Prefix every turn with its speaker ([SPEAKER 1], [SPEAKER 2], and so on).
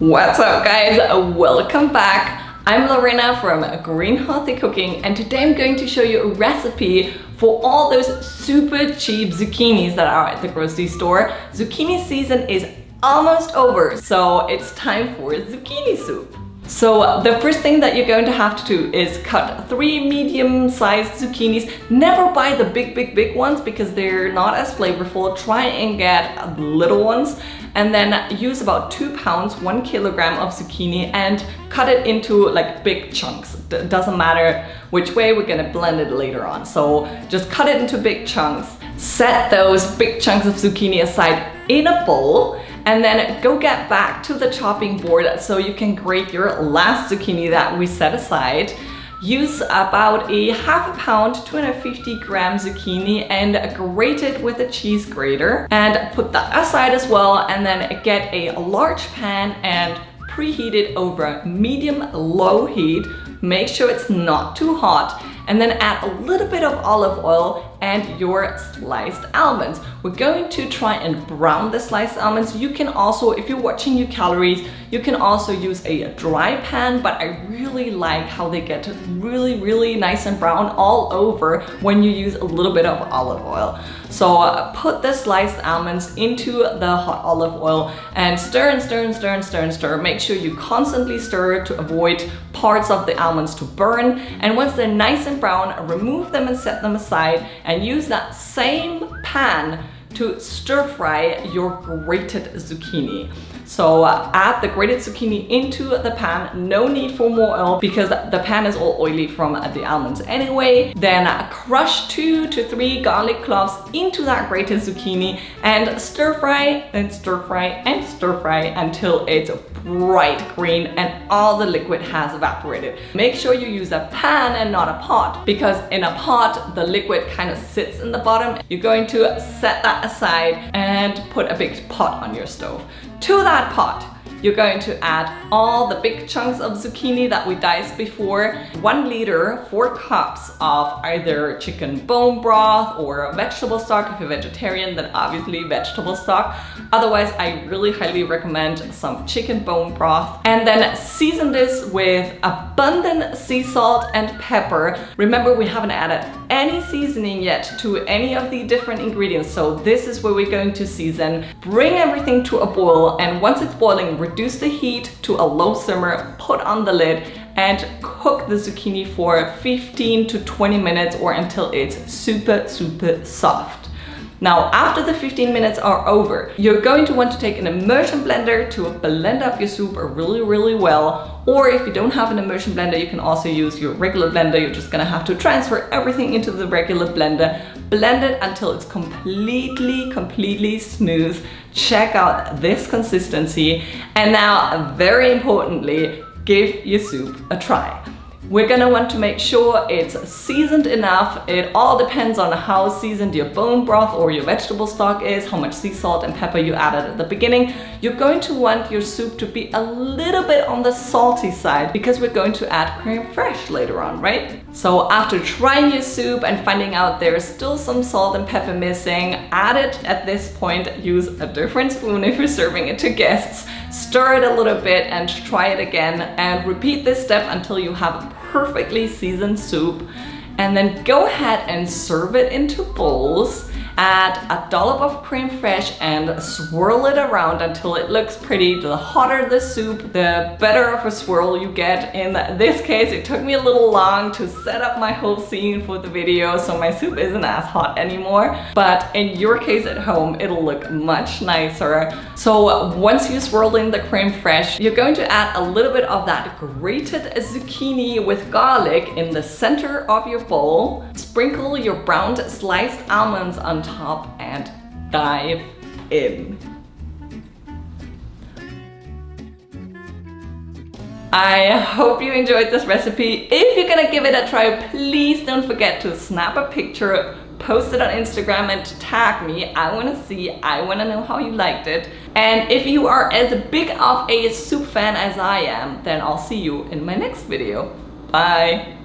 [SPEAKER 1] What's up guys, welcome back. I'm Lorena from Green Healthy Cooking, and today I'm going to show you a recipe for all those super cheap zucchinis that are at the grocery store. Zucchini season is almost over, so it's time for zucchini soup. So the first thing that you're going to have to do is cut 3 medium-sized zucchinis. Never buy the big ones because they're not as flavorful. Try and get little ones, and then use about 2 pounds, 1 kilogram of zucchini, and cut it into like big chunks. It doesn't matter which way, we're gonna blend it later on. So just cut it into big chunks. Set those big chunks of zucchini aside in a bowl, and then go get back to the chopping board so you can grate your last zucchini that we set aside. Use about a half a pound, 250 gram zucchini, and grate it with a cheese grater, and put that aside as well. And then get a large pan and preheat it over medium-low heat. Make sure it's not too hot, and then add a little bit of olive oil and your sliced almonds. We're going to try and brown the sliced almonds. You can also, if you're watching your calories, you can also use a dry pan, but I really like how they get really nice and brown all over when you use a little bit of olive oil. So put the sliced almonds into the hot olive oil and stir and stir and stir and stir and stir. Make sure you constantly stir to avoid parts of the almonds to burn. And once they're nice and brown, remove them and set them aside, and use that same pan to stir fry your grated zucchini. So add the grated zucchini into the pan. No need for more oil because the pan is all oily from the almonds anyway. Then crush 2 to 3 garlic cloves into that grated zucchini and stir fry and stir fry and stir fry until it's bright green and all the liquid has evaporated. Make sure you use a pan and not a pot, because in a pot the liquid kind of sits in the bottom. You're going to set that aside and put a big pot on your stove. To that pot, you're going to add all the big chunks of zucchini that we diced before. 1 liter, 4 cups of either chicken bone broth or vegetable stock. If you're vegetarian, then obviously vegetable stock. Otherwise, I really highly recommend some chicken bone broth. And then season this with abundant sea salt and pepper. Remember, we haven't added any seasoning yet to any of the different ingredients, so this is where we're going to season. Bring everything to a boil, and once it's boiling, reduce the heat to a low simmer, put on the lid, and cook the zucchini for 15 to 20 minutes or until it's super soft. Now, after the 15 minutes are over, you're going to want to take an immersion blender to blend up your soup really well. Or if you don't have an immersion blender, you can also use your regular blender. You're just gonna have to transfer everything into the regular blender. Blend it until it's completely smooth. Check out this consistency. And now, very importantly, give your soup a try. We're gonna want to make sure it's seasoned enough. It all depends on how seasoned your bone broth or your vegetable stock is, how much sea salt and pepper you added at the beginning. You're going to want your soup to be a little bit on the salty side because we're going to add crème fraîche later on, right? So after trying your soup and finding out there's still some salt and pepper missing, add it at this point. Use a different spoon if you're serving it to guests. Stir it a little bit and try it again, and repeat this step until you have a perfectly seasoned soup. And then go ahead and serve it into bowls. Add a dollop of crème fraîche and swirl it around until it looks pretty. The hotter the soup, the better of a swirl you get. In this case, it took me a little long to set up my whole scene for the video, so my soup isn't as hot anymore. But in your case at home, it'll look much nicer. So once you swirl in the crème fraîche, you're going to add a little bit of that grated zucchini with garlic in the center of your bowl. Sprinkle your browned sliced almonds on top and dive in. I hope you enjoyed this recipe. If you're gonna give it a try, please don't forget to snap a picture, post it on Instagram and tag me. I wanna see, I wanna know how you liked it. And if you are as big of a soup fan as I am, then I'll see you in my next video. Bye.